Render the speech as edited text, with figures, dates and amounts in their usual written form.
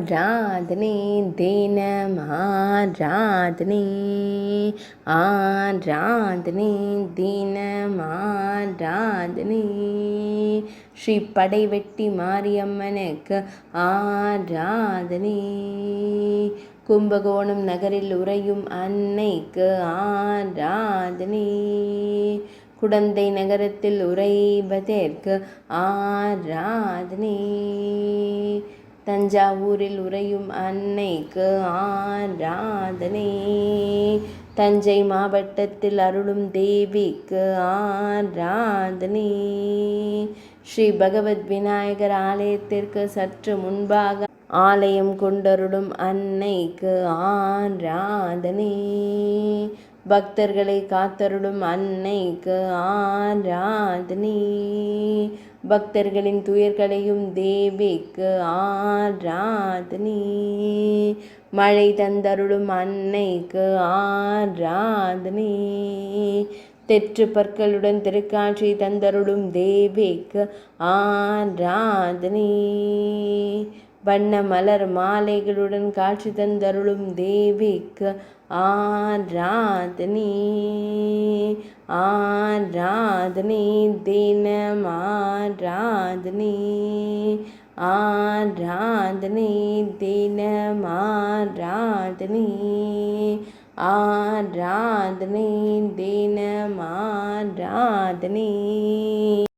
ஆராதனை தினம் ஆராதனை ஆராதனை தினம் ஆராதனை ஸ்ரீ படைவெட்டி மாரியம்மனுக்கு ஆராதனை கும்பகோணம் நகரில் உறையும் அன்னைக்கு ஆராதனை குடந்தை நகரத்தில் உறைவதற்கு ஆராதனை தஞ்சாவூரில் உறையும் அன்னைக்கு ஆராதனை தஞ்சை மாவட்டத்தில் அருளும் தேவிக்கு ஆராதனை ஸ்ரீ பகவத் விநாயகர் ஆலயத்திற்கு சற்று முன்பாக ஆலயம் கொண்டருளும் அன்னைக்கு ஆராதனை பக்தர்களை காத்தருளும் அன்னைக்கு ஆராதனை பக்தர்களின் துயர்களையும் தேவிக்கு ஆராதனை மழை தந்தருளும் அன்னைக்கு ஆராதனை தெற்று பற்களுடன் திருக்காட்சி தந்தருளும் தேவிக்கு ஆராதனை வண்ண மலர் மாலைகளுடன் காட்சி தந்தருளும் தேவிக்கு ஆராதனை ஆராதனை தினம் ஆராதனை ஆராதனை தினம் ஆராதனை ஆராதனை தினம் ஆராதனை.